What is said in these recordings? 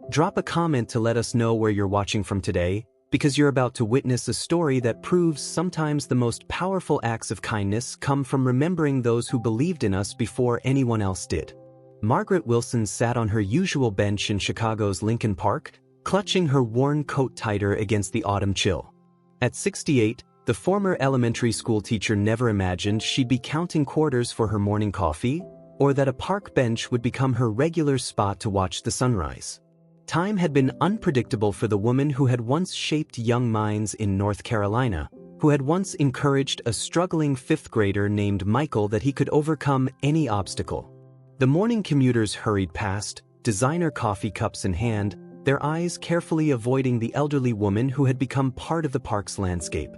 Drop a comment to let us know where you're watching from today, because you're about to witness a story that proves sometimes the most powerful acts of kindness come from remembering those who believed in us before anyone else did. Margaret Wilson sat on her usual bench in Chicago's Lincoln Park, clutching her worn coat tighter against the autumn chill. At 68, the former elementary school teacher never imagined she'd be counting quarters for her morning coffee, or that a park bench would become her regular spot to watch the sunrise. Time had been unpredictable for the woman who had once shaped young minds in North Carolina, who had once encouraged a struggling fifth grader named Michael that he could overcome any obstacle. The morning commuters hurried past, designer coffee cups in hand, their eyes carefully avoiding the elderly woman who had become part of the park's landscape.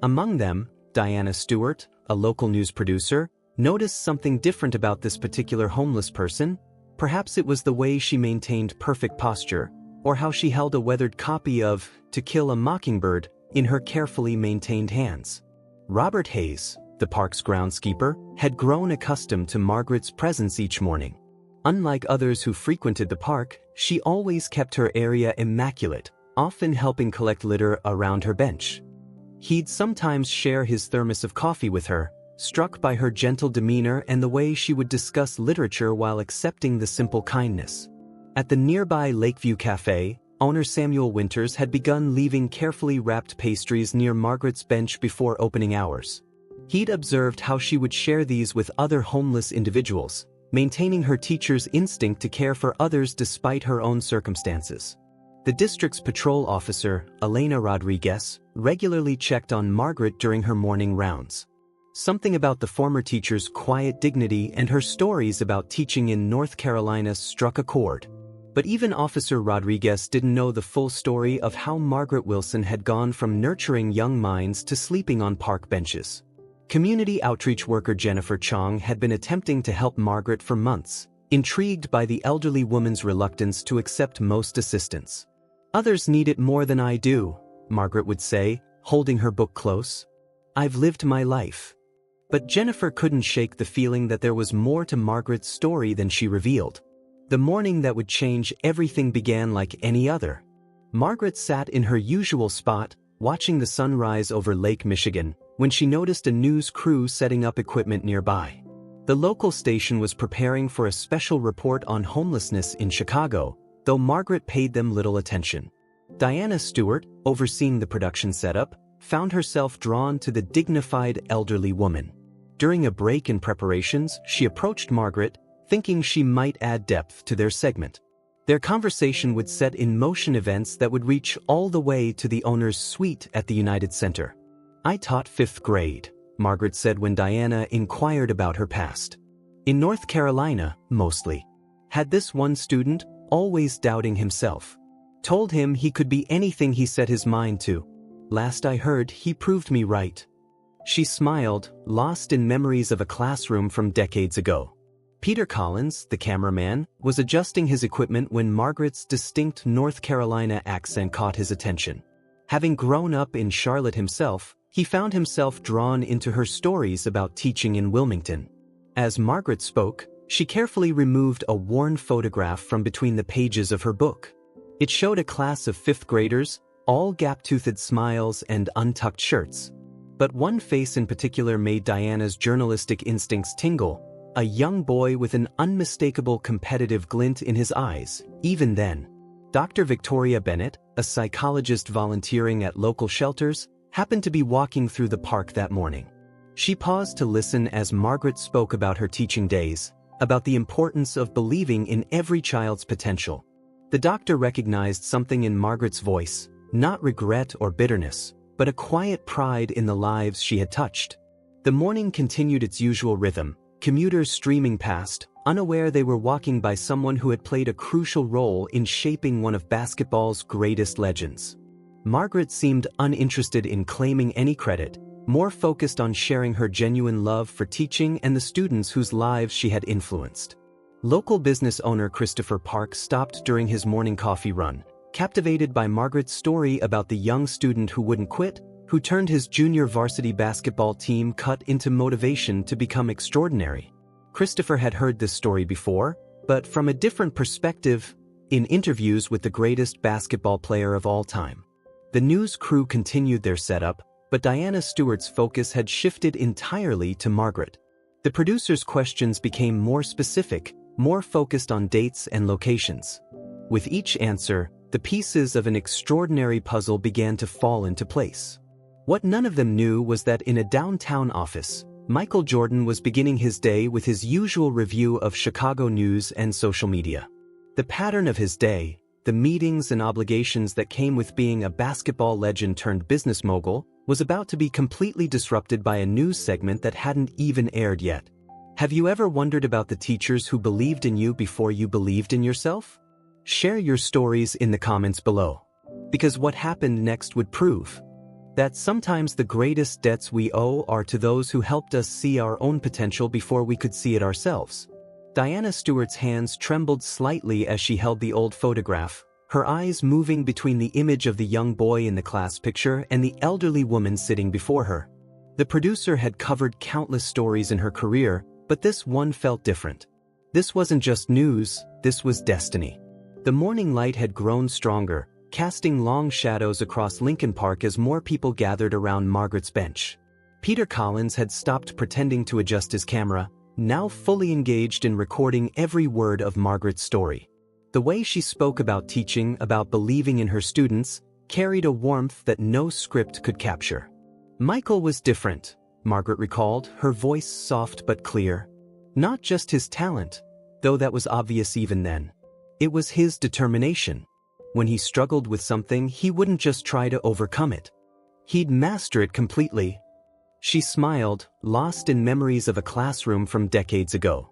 Among them, Diana Stewart, a local news producer, noticed something different about this particular homeless person. Perhaps it was the way she maintained perfect posture, or how she held a weathered copy of To Kill a Mockingbird in her carefully maintained hands. Robert Hayes, the park's groundskeeper, had grown accustomed to Margaret's presence each morning. Unlike others who frequented the park, she always kept her area immaculate, often helping collect litter around her bench. He'd sometimes share his thermos of coffee with her, struck by her gentle demeanor and the way she would discuss literature while accepting the simple kindness. At the nearby Lakeview Cafe, owner Samuel Winters had begun leaving carefully wrapped pastries near Margaret's bench before opening hours. He'd observed how she would share these with other homeless individuals, maintaining her teacher's instinct to care for others despite her own circumstances. The district's patrol officer, Elena Rodriguez, regularly checked on Margaret during her morning rounds. Something about the former teacher's quiet dignity and her stories about teaching in North Carolina struck a chord. But even Officer Rodriguez didn't know the full story of how Margaret Wilson had gone from nurturing young minds to sleeping on park benches. Community outreach worker Jennifer Chong had been attempting to help Margaret for months, intrigued by the elderly woman's reluctance to accept most assistance. "Others need it more than I do," Margaret would say, holding her book close. "I've lived my life." But Jennifer couldn't shake the feeling that there was more to Margaret's story than she revealed. The morning that would change everything began like any other. Margaret sat in her usual spot, watching the sunrise over Lake Michigan, when she noticed a news crew setting up equipment nearby. The local station was preparing for a special report on homelessness in Chicago, though Margaret paid them little attention. Diana Stewart, overseeing the production setup, found herself drawn to the dignified elderly woman. During a break in preparations, she approached Margaret, thinking she might add depth to their segment. Their conversation would set in motion events that would reach all the way to the owner's suite at the United Center. "I taught fifth grade," Margaret said when Diana inquired about her past. "In North Carolina, mostly. Had this one student, always doubting himself. Told him he could be anything he set his mind to. Last I heard, he proved me right." She smiled, lost in memories of a classroom from decades ago. Peter Collins, the cameraman, was adjusting his equipment when Margaret's distinct North Carolina accent caught his attention. Having grown up in Charlotte himself, he found himself drawn into her stories about teaching in Wilmington. As Margaret spoke, she carefully removed a worn photograph from between the pages of her book. It showed a class of fifth graders, all gap-toothed smiles and untucked shirts. But one face in particular made Diana's journalistic instincts tingle, a young boy with an unmistakable competitive glint in his eyes, even then. Dr. Victoria Bennett, a psychologist volunteering at local shelters, happened to be walking through the park that morning. She paused to listen as Margaret spoke about her teaching days, about the importance of believing in every child's potential. The doctor recognized something in Margaret's voice, not regret or bitterness, but a quiet pride in the lives she had touched. The morning continued its usual rhythm, commuters streaming past, unaware they were walking by someone who had played a crucial role in shaping one of basketball's greatest legends. Margaret seemed uninterested in claiming any credit, more focused on sharing her genuine love for teaching and the students whose lives she had influenced. Local business owner Christopher Park stopped during his morning coffee run, captivated by Margaret's story about the young student who wouldn't quit, who turned his junior varsity basketball team cut into motivation to become extraordinary. Christopher had heard this story before, but from a different perspective, in interviews with the greatest basketball player of all time. The news crew continued their setup, but Diana Stewart's focus had shifted entirely to Margaret. The producer's questions became more specific, more focused on dates and locations. With each answer, the pieces of an extraordinary puzzle began to fall into place. What none of them knew was that in a downtown office, Michael Jordan was beginning his day with his usual review of Chicago news and social media. The pattern of his day, the meetings and obligations that came with being a basketball legend turned business mogul, was about to be completely disrupted by a news segment that hadn't even aired yet. Have you ever wondered about the teachers who believed in you before you believed in yourself? Share your stories in the comments below. Because what happened next would prove that sometimes the greatest debts we owe are to those who helped us see our own potential before we could see it ourselves. Diana Stewart's hands trembled slightly as she held the old photograph, her eyes moving between the image of the young boy in the class picture and the elderly woman sitting before her. The producer had covered countless stories in her career, but this one felt different. This wasn't just news, this was destiny. The morning light had grown stronger, casting long shadows across Lincoln Park as more people gathered around Margaret's bench. Peter Collins had stopped pretending to adjust his camera, now fully engaged in recording every word of Margaret's story. The way she spoke about teaching, about believing in her students, carried a warmth that no script could capture. Michael was different, Margaret recalled, her voice soft but clear. Not just his talent, though that was obvious even then. It was his determination. When he struggled with something, he wouldn't just try to overcome it. He'd master it completely. She smiled, lost in memories of a classroom from decades ago.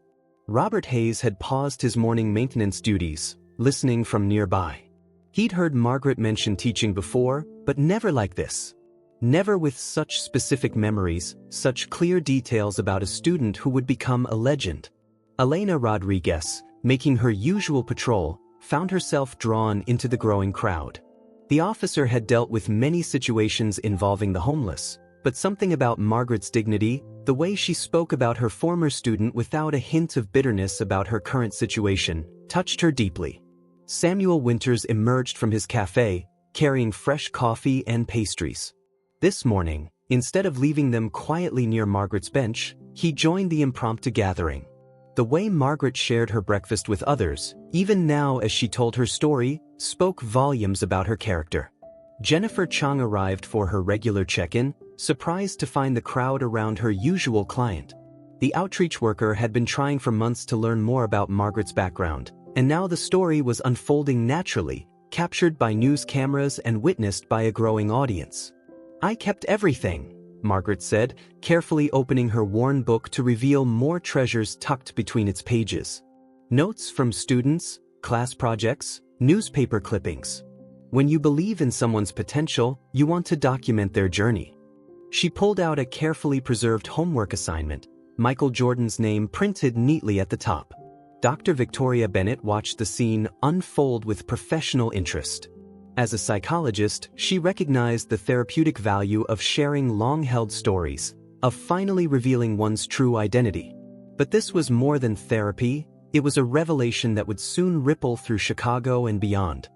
Robert Hayes had paused his morning maintenance duties, listening from nearby. He'd heard Margaret mention teaching before, but never like this. Never with such specific memories, such clear details about a student who would become a legend. Elena Rodriguez, making her usual patrol, found herself drawn into the growing crowd. The officer had dealt with many situations involving the homeless, but something about Margaret's dignity, the way she spoke about her former student without a hint of bitterness about her current situation, touched her deeply. Samuel Winters emerged from his cafe, carrying fresh coffee and pastries. This morning, instead of leaving them quietly near Margaret's bench, he joined the impromptu gathering. The way Margaret shared her breakfast with others, even now as she told her story, spoke volumes about her character. Jennifer Chang arrived for her regular check-in, surprised to find the crowd around her usual client. The outreach worker had been trying for months to learn more about Margaret's background, and now the story was unfolding naturally, captured by news cameras and witnessed by a growing audience. "I kept everything," Margaret said, carefully opening her worn book to reveal more treasures tucked between its pages. Notes from students, class projects, newspaper clippings. When you believe in someone's potential, you want to document their journey. She pulled out a carefully preserved homework assignment, Michael Jordan's name printed neatly at the top. Dr. Victoria Bennett watched the scene unfold with professional interest. As a psychologist, she recognized the therapeutic value of sharing long-held stories, of finally revealing one's true identity. But this was more than therapy, it was a revelation that would soon ripple through Chicago and beyond.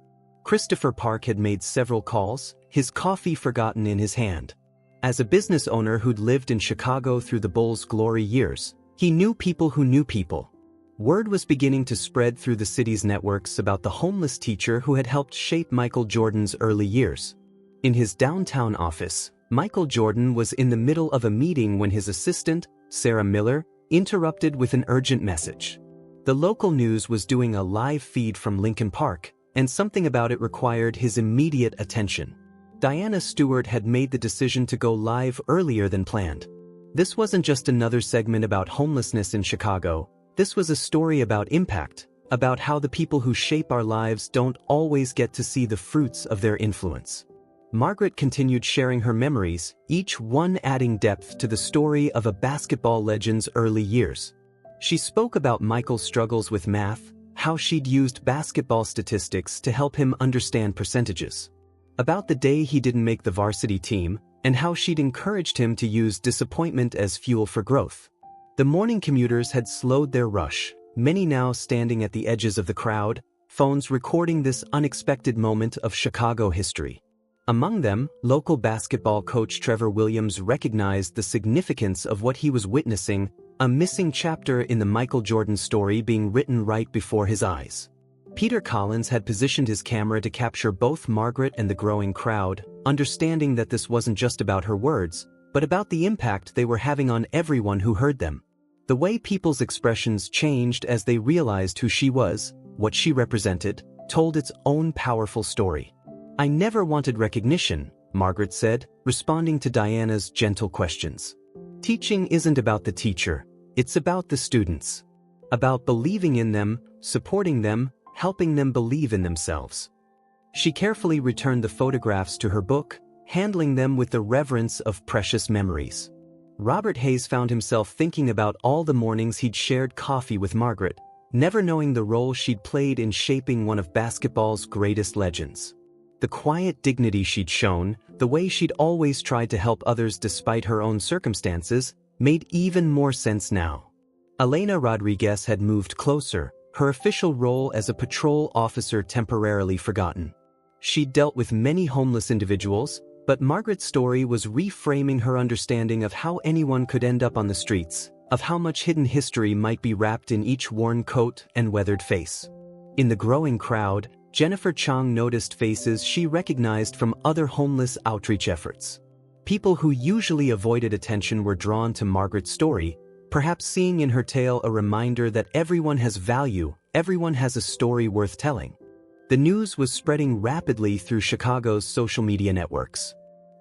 Christopher Park had made several calls, his coffee forgotten in his hand. As a business owner who'd lived in Chicago through the Bulls' glory years, he knew people who knew people. Word was beginning to spread through the city's networks about the homeless teacher who had helped shape Michael Jordan's early years. In his downtown office, Michael Jordan was in the middle of a meeting when his assistant, Sarah Miller, interrupted with an urgent message. The local news was doing a live feed from Lincoln Park, and something about it required his immediate attention. Diana Stewart had made the decision to go live earlier than planned. This wasn't just another segment about homelessness in Chicago. This was a story about impact, about how the people who shape our lives don't always get to see the fruits of their influence. Margaret continued sharing her memories, each one adding depth to the story of a basketball legend's early years. She spoke about Michael's struggles with math, how she'd used basketball statistics to help him understand percentages. About the day he didn't make the varsity team, and how she'd encouraged him to use disappointment as fuel for growth. The morning commuters had slowed their rush, many now standing at the edges of the crowd, phones recording this unexpected moment of Chicago history. Among them, local basketball coach Trevor Williams recognized the significance of what he was witnessing, a missing chapter in the Michael Jordan story being written right before his eyes. Peter Collins had positioned his camera to capture both Margaret and the growing crowd, understanding that this wasn't just about her words, but about the impact they were having on everyone who heard them. The way people's expressions changed as they realized who she was, what she represented, told its own powerful story. "I never wanted recognition," Margaret said, responding to Diana's gentle questions. "Teaching isn't about the teacher, it's about the students. About believing in them, supporting them, helping them believe in themselves." She carefully returned the photographs to her book, handling them with the reverence of precious memories. Robert Hayes found himself thinking about all the mornings he'd shared coffee with Margaret, never knowing the role she'd played in shaping one of basketball's greatest legends. The quiet dignity she'd shown, the way she'd always tried to help others despite her own circumstances, made even more sense now. Elena Rodriguez had moved closer, her official role as a patrol officer temporarily forgotten. She'd dealt with many homeless individuals, but Margaret's story was reframing her understanding of how anyone could end up on the streets, of how much hidden history might be wrapped in each worn coat and weathered face. In the growing crowd, Jennifer Chong noticed faces she recognized from other homeless outreach efforts. People who usually avoided attention were drawn to Margaret's story, perhaps seeing in her tale a reminder that everyone has value, everyone has a story worth telling. The news was spreading rapidly through Chicago's social media networks.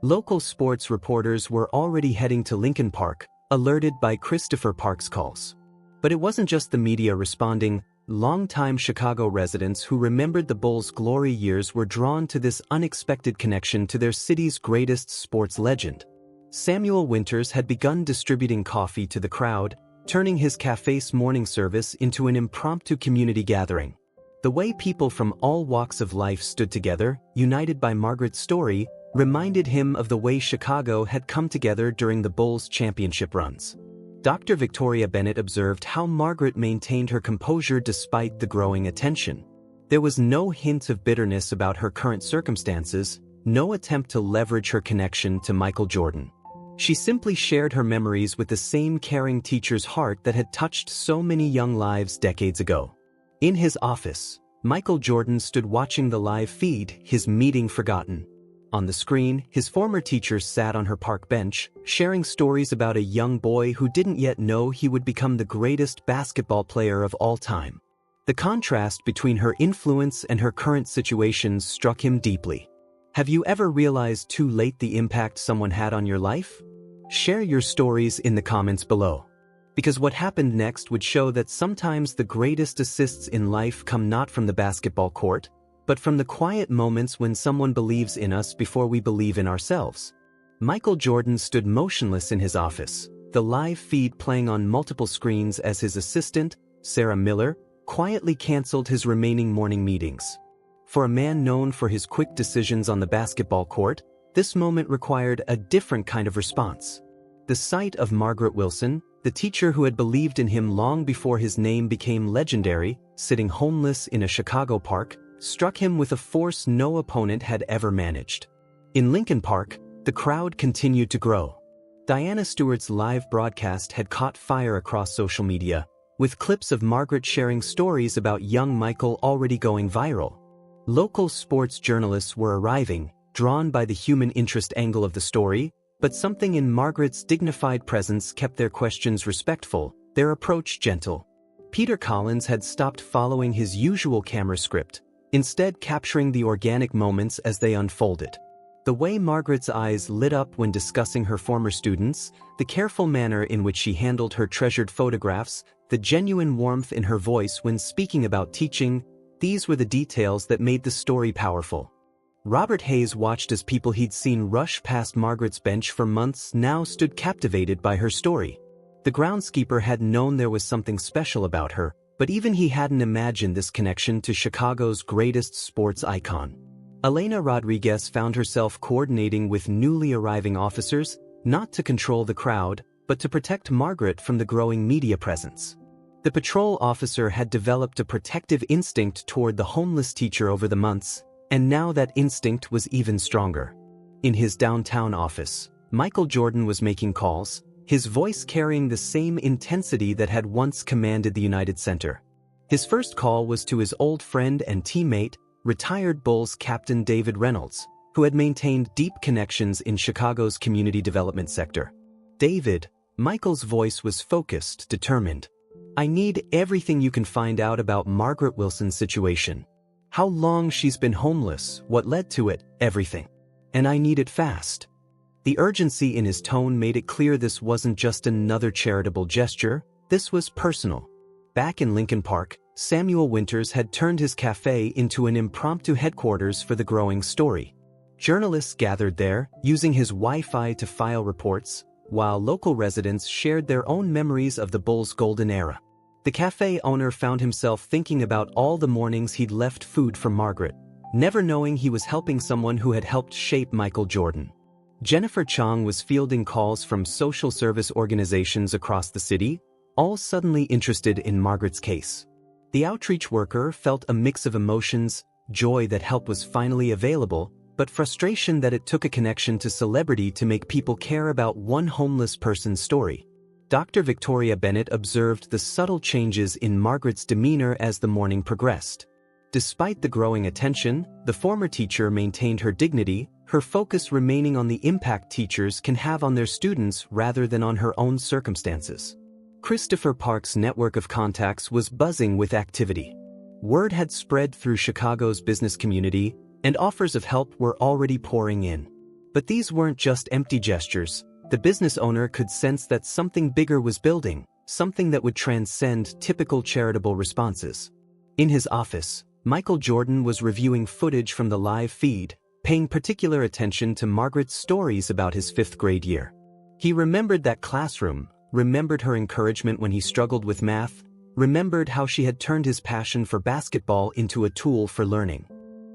Local sports reporters were already heading to Lincoln Park, alerted by Christopher Park's calls. But it wasn't just the media responding. Longtime Chicago residents who remembered the Bulls' glory years were drawn to this unexpected connection to their city's greatest sports legend. Samuel Winters had begun distributing coffee to the crowd, turning his cafe's morning service into an impromptu community gathering. The way people from all walks of life stood together, united by Margaret's story, reminded him of the way Chicago had come together during the Bulls' championship runs. Dr. Victoria Bennett observed how Margaret maintained her composure despite the growing attention. There was no hint of bitterness about her current circumstances, no attempt to leverage her connection to Michael Jordan. She simply shared her memories with the same caring teacher's heart that had touched so many young lives decades ago. In his office, Michael Jordan stood watching the live feed, his meeting forgotten. On the screen, his former teacher sat on her park bench, sharing stories about a young boy who didn't yet know he would become the greatest basketball player of all time. The contrast between her influence and her current situations struck him deeply. Have you ever realized too late the impact someone had on your life? Share your stories in the comments below. Because what happened next would show that sometimes the greatest assists in life come not from the basketball court, but from the quiet moments when someone believes in us before we believe in ourselves. Michael Jordan stood motionless in his office, the live feed playing on multiple screens as his assistant, Sarah Miller, quietly canceled his remaining morning meetings. For a man known for his quick decisions on the basketball court, this moment required a different kind of response. The sight of Margaret Wilson, the teacher who had believed in him long before his name became legendary, sitting homeless in a Chicago park, struck him with a force no opponent had ever managed. In Lincoln Park, the crowd continued to grow. Diana Stewart's live broadcast had caught fire across social media, with clips of Margaret sharing stories about young Michael already going viral. Local sports journalists were arriving, drawn by the human interest angle of the story, but something in Margaret's dignified presence kept their questions respectful, their approach gentle. Peter Collins had stopped following his usual camera script, instead capturing the organic moments as they unfolded. The way Margaret's eyes lit up when discussing her former students, the careful manner in which she handled her treasured photographs, the genuine warmth in her voice when speaking about teaching, these were the details that made the story powerful. Robert Hayes watched as people he'd seen rush past Margaret's bench for months now stood captivated by her story. The groundskeeper had known there was something special about her, but even he hadn't imagined this connection to Chicago's greatest sports icon. Elena Rodriguez found herself coordinating with newly arriving officers, not to control the crowd, but to protect Margaret from the growing media presence. The patrol officer had developed a protective instinct toward the homeless teacher over the months, and now that instinct was even stronger. In his downtown office, Michael Jordan was making calls, his voice carrying the same intensity that had once commanded the United Center. His first call was to his old friend and teammate, retired Bulls captain David Reynolds, who had maintained deep connections in Chicago's community development sector. David, Michael's voice was focused, determined. "I need everything you can find out about Margaret Wilson's situation. How long she's been homeless, what led to it, everything. And I need it fast." The urgency in his tone made it clear this wasn't just another charitable gesture, this was personal. Back in Lincoln Park, Samuel Winters had turned his cafe into an impromptu headquarters for the growing story. Journalists gathered there, using his Wi-Fi to file reports, while local residents shared their own memories of the Bulls' golden era. The cafe owner found himself thinking about all the mornings he'd left food for Margaret, never knowing he was helping someone who had helped shape Michael Jordan. Jennifer Chong was fielding calls from social service organizations across the city, all suddenly interested in Margaret's case. The outreach worker felt a mix of emotions, joy that help was finally available, but frustration that it took a connection to celebrity to make people care about one homeless person's story. Dr. Victoria Bennett observed the subtle changes in Margaret's demeanor as the morning progressed. Despite the growing attention, the former teacher maintained her dignity, her focus remaining on the impact teachers can have on their students rather than on her own circumstances. Christopher Park's network of contacts was buzzing with activity. Word had spread through Chicago's business community, and offers of help were already pouring in. But these weren't just empty gestures. The business owner could sense that something bigger was building, something that would transcend typical charitable responses. In his office, Michael Jordan was reviewing footage from the live feed, paying particular attention to Margaret's stories about his fifth-grade year. He remembered that classroom, remembered her encouragement when he struggled with math, remembered how she had turned his passion for basketball into a tool for learning.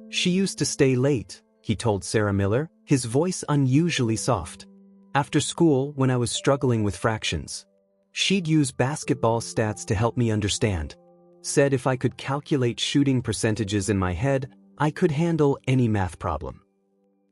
"She used to stay late," he told Sarah Miller, his voice unusually soft. "After school, when I was struggling with fractions. She'd use basketball stats to help me understand. Said if I could calculate shooting percentages in my head, I could handle any math problem."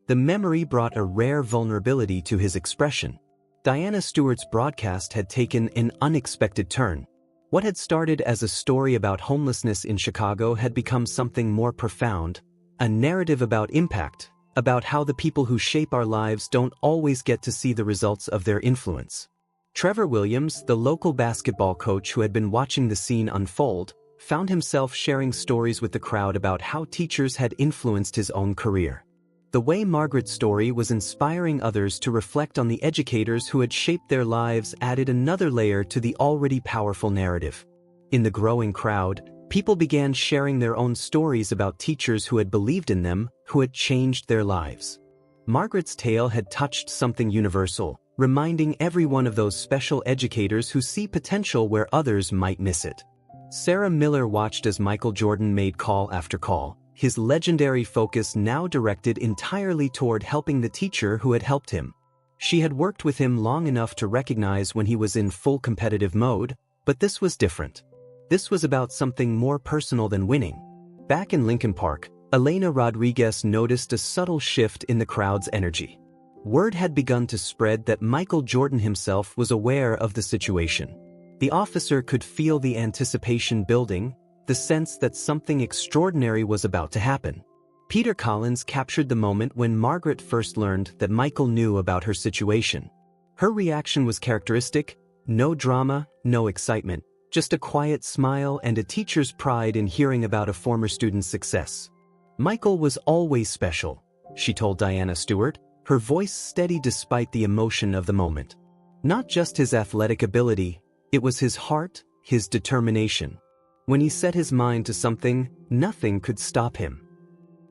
The memory brought a rare vulnerability to his expression. Diana Stewart's broadcast had taken an unexpected turn. What had started as a story about homelessness in Chicago had become something more profound, a narrative about impact, about how the people who shape our lives don't always get to see the results of their influence. Trevor Williams, the local basketball coach who had been watching the scene unfold, found himself sharing stories with the crowd about how teachers had influenced his own career. The way Margaret's story was inspiring others to reflect on the educators who had shaped their lives added another layer to the already powerful narrative. In the growing crowd, people began sharing their own stories about teachers who had believed in them, who had changed their lives. Margaret's tale had touched something universal, reminding everyone of those special educators who see potential where others might miss it. Sarah Miller watched as Michael Jordan made call after call, his legendary focus now directed entirely toward helping the teacher who had helped him. She had worked with him long enough to recognize when he was in full competitive mode, but this was different. This was about something more personal than winning. Back in Lincoln Park, Elena Rodriguez noticed a subtle shift in the crowd's energy. Word had begun to spread that Michael Jordan himself was aware of the situation. The officer could feel the anticipation building, the sense that something extraordinary was about to happen. Peter Collins captured the moment when Margaret first learned that Michael knew about her situation. Her reaction was characteristic: no drama, no excitement, just a quiet smile and a teacher's pride in hearing about a former student's success. "Michael was always special," she told Diana Stewart, her voice steady despite the emotion of the moment. Not just his athletic ability, it was his heart, his determination. When he set his mind to something, nothing could stop him.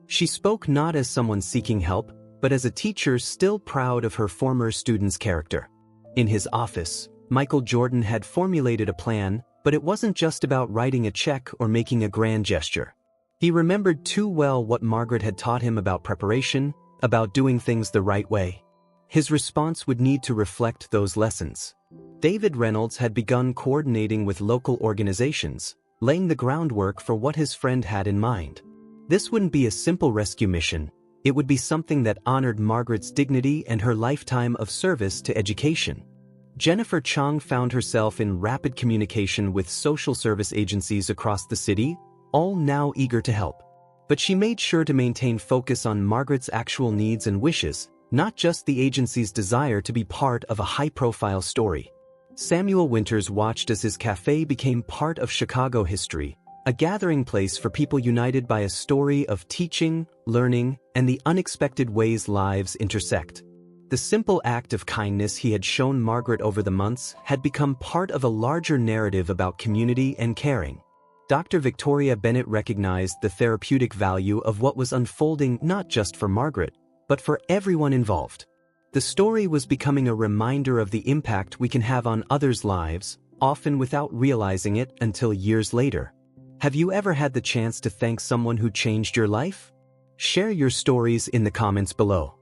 She spoke not as someone seeking help, but as a teacher still proud of her former student's character. In his office, Michael Jordan had formulated a plan, but it wasn't just about writing a check or making a grand gesture. He remembered too well what Margaret had taught him about preparation, about doing things the right way. His response would need to reflect those lessons. David Reynolds had begun coordinating with local organizations, laying the groundwork for what his friend had in mind. This wouldn't be a simple rescue mission. It would be something that honored Margaret's dignity and her lifetime of service to education. Jennifer Chang found herself in rapid communication with social service agencies across the city, all now eager to help. But she made sure to maintain focus on Margaret's actual needs and wishes, not just the agency's desire to be part of a high-profile story. Samuel Winters watched as his cafe became part of Chicago history, a gathering place for people united by a story of teaching, learning, and the unexpected ways lives intersect. The simple act of kindness he had shown Margaret over the months had become part of a larger narrative about community and caring. Dr. Victoria Bennett recognized the therapeutic value of what was unfolding not just for Margaret, but for everyone involved. The story was becoming a reminder of the impact we can have on others' lives, often without realizing it until years later. Have you ever had the chance to thank someone who changed your life? Share your stories in the comments below.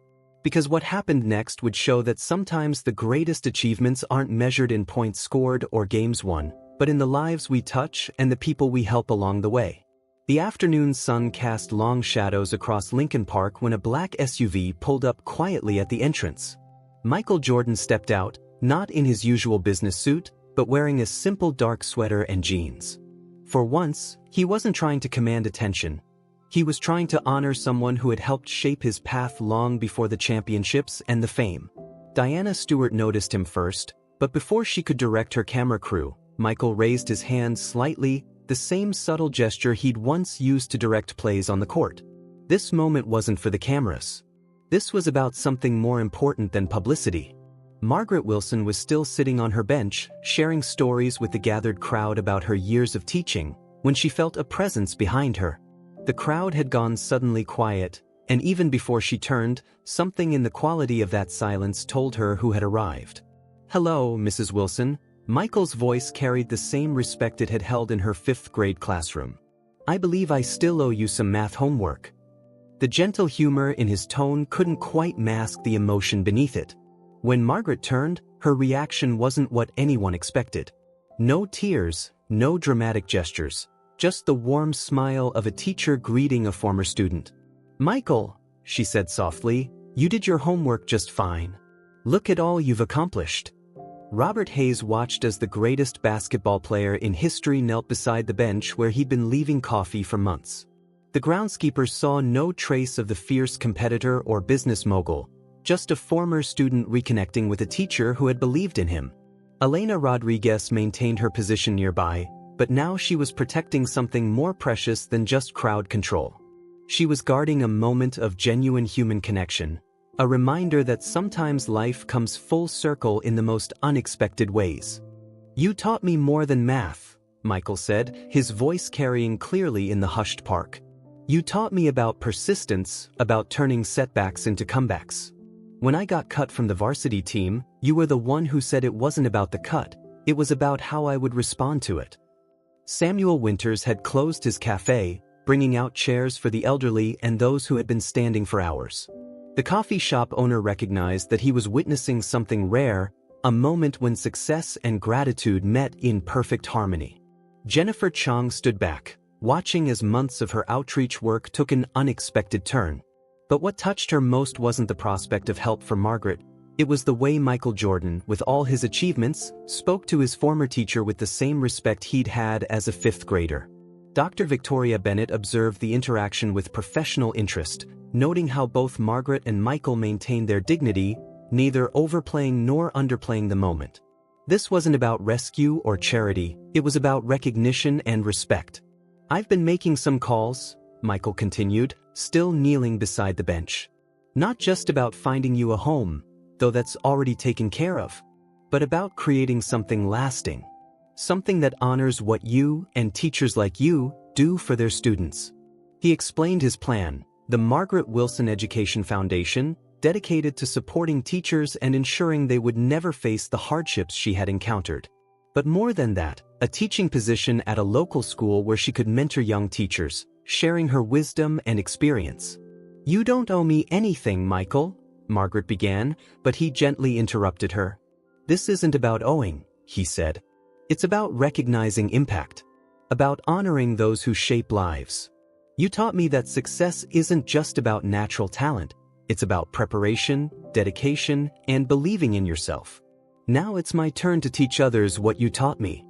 Because what happened next would show that sometimes the greatest achievements aren't measured in points scored or games won, but in the lives we touch and the people we help along the way. The afternoon sun cast long shadows across Lincoln Park when a black SUV pulled up quietly at the entrance. Michael Jordan stepped out, not in his usual business suit, but wearing a simple dark sweater and jeans. For once, he wasn't trying to command attention. He was trying to honor someone who had helped shape his path long before the championships and the fame. Diana Stewart noticed him first, but before she could direct her camera crew, Michael raised his hand slightly, the same subtle gesture he'd once used to direct plays on the court. This moment wasn't for the cameras. This was about something more important than publicity. Margaret Wilson was still sitting on her bench, sharing stories with the gathered crowd about her years of teaching, when she felt a presence behind her. The crowd had gone suddenly quiet, and even before she turned, something in the quality of that silence told her who had arrived. "Hello, Mrs. Wilson." Michael's voice carried the same respect it had held in her 5th grade classroom. "I believe I still owe you some math homework." The gentle humor in his tone couldn't quite mask the emotion beneath it. When Margaret turned, her reaction wasn't what anyone expected. No tears, no dramatic gestures. Just the warm smile of a teacher greeting a former student. "Michael," she said softly, "you did your homework just fine. Look at all you've accomplished." Robert Hayes watched as the greatest basketball player in history knelt beside the bench where he'd been leaving coffee for months. The groundskeeper saw no trace of the fierce competitor or business mogul, just a former student reconnecting with a teacher who had believed in him. Elena Rodriguez maintained her position nearby, but now she was protecting something more precious than just crowd control. She was guarding a moment of genuine human connection, a reminder that sometimes life comes full circle in the most unexpected ways. "You taught me more than math," Michael said, his voice carrying clearly in the hushed park. "You taught me about persistence, about turning setbacks into comebacks. When I got cut from the varsity team, you were the one who said it wasn't about the cut, it was about how I would respond to it." Samuel Winters had closed his cafe, bringing out chairs for the elderly and those who had been standing for hours. The coffee shop owner recognized that he was witnessing something rare, a moment when success and gratitude met in perfect harmony. Jennifer Chang stood back, watching as months of her outreach work took an unexpected turn. But what touched her most wasn't the prospect of help for Margaret. It was the way Michael Jordan, with all his achievements, spoke to his former teacher with the same respect he'd had as a 5th grader. Dr. Victoria Bennett observed the interaction with professional interest, noting how both Margaret and Michael maintained their dignity, neither overplaying nor underplaying the moment. This wasn't about rescue or charity, it was about recognition and respect. "I've been making some calls," Michael continued, still kneeling beside the bench. "Not just about finding you a home, though that's already taken care of, but about creating something lasting. Something that honors what you and teachers like you do for their students." He explained his plan, the Margaret Wilson Education Foundation, dedicated to supporting teachers and ensuring they would never face the hardships she had encountered. But more than that, a teaching position at a local school where she could mentor young teachers, sharing her wisdom and experience. "You don't owe me anything, Michael," Margaret began, but he gently interrupted her. "This isn't about owing, he said. It's about recognizing impact, about honoring those who shape lives. You taught me that success isn't just about natural talent, it's about preparation, dedication, and believing in yourself. Now it's my turn to teach others what you taught me.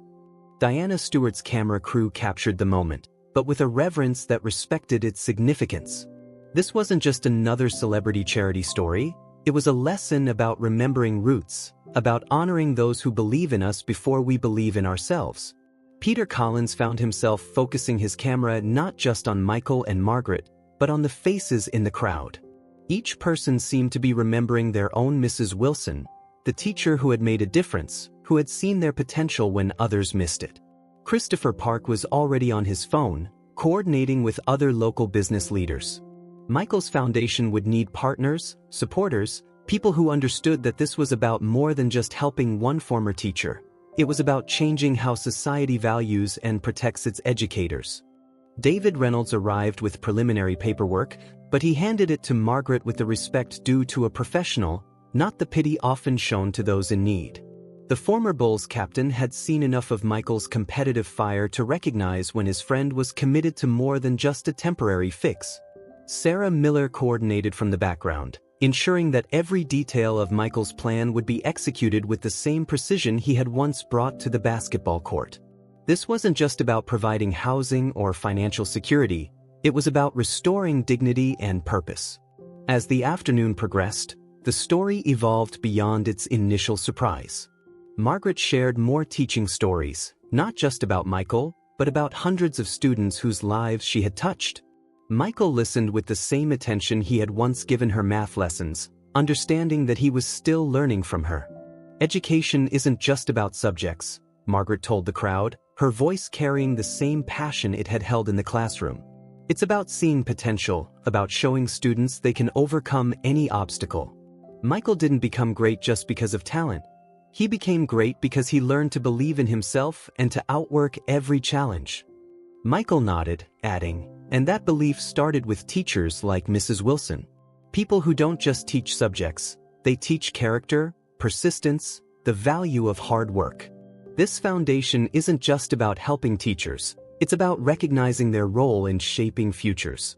Diana Stewart's camera crew captured the moment, but with a reverence that respected its significance. This wasn't just another celebrity charity story, it was a lesson about remembering roots, about honoring those who believe in us before we believe in ourselves. Peter Collins found himself focusing his camera not just on Michael and Margaret, but on the faces in the crowd. Each person seemed to be remembering their own Mrs. Wilson, the teacher who had made a difference, who had seen their potential when others missed it. Christopher Park was already on his phone, coordinating with other local business leaders. Michael's foundation would need partners, supporters, people who understood that this was about more than just helping one former teacher. It was about changing how society values and protects its educators. David Reynolds arrived with preliminary paperwork, but he handed it to Margaret with the respect due to a professional, not the pity often shown to those in need. The former Bulls captain had seen enough of Michael's competitive fire to recognize when his friend was committed to more than just a temporary fix. Sarah Miller coordinated from the background, ensuring that every detail of Michael's plan would be executed with the same precision he had once brought to the basketball court. This wasn't just about providing housing or financial security, it was about restoring dignity and purpose. As the afternoon progressed, the story evolved beyond its initial surprise. Margaret shared more teaching stories, not just about Michael, but about hundreds of students whose lives she had touched. Michael listened with the same attention he had once given her math lessons, understanding that he was still learning from her. Education isn't just about subjects, Margaret told the crowd, her voice carrying the same passion it had held in the classroom. It's about seeing potential, about showing students they can overcome any obstacle. Michael didn't become great just because of talent. He became great because he learned to believe in himself and to outwork every challenge. Michael nodded, adding, and that belief started with teachers like Mrs. Wilson. People who don't just teach subjects, they teach character, persistence, the value of hard work. This foundation isn't just about helping teachers, it's about recognizing their role in shaping futures.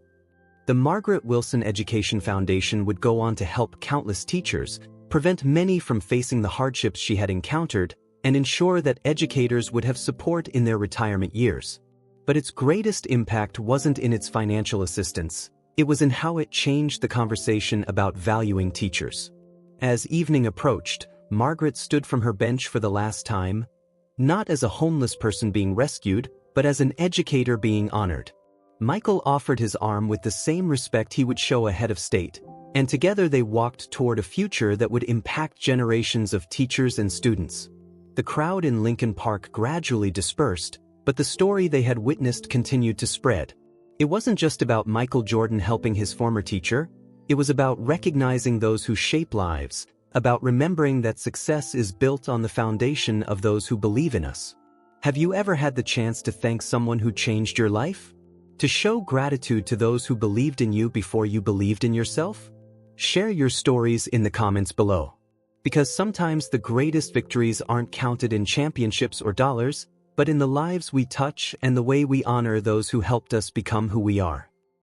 The Margaret Wilson Education Foundation would go on to help countless teachers, prevent many from facing the hardships she had encountered, and ensure that educators would have support in their retirement years. But its greatest impact wasn't in its financial assistance, it was in how it changed the conversation about valuing teachers. As evening approached, Margaret stood from her bench for the last time, not as a homeless person being rescued, but as an educator being honored. Michael offered his arm with the same respect he would show a head of state, and together they walked toward a future that would impact generations of teachers and students. The crowd in Lincoln Park gradually dispersed, but the story they had witnessed continued to spread. It wasn't just about Michael Jordan helping his former teacher, it was about recognizing those who shape lives, about remembering that success is built on the foundation of those who believe in us. Have you ever had the chance to thank someone who changed your life? To show gratitude to those who believed in you before you believed in yourself? Share your stories in the comments below. Because sometimes the greatest victories aren't counted in championships or dollars, but in the lives we touch and the way we honor those who helped us become who we are.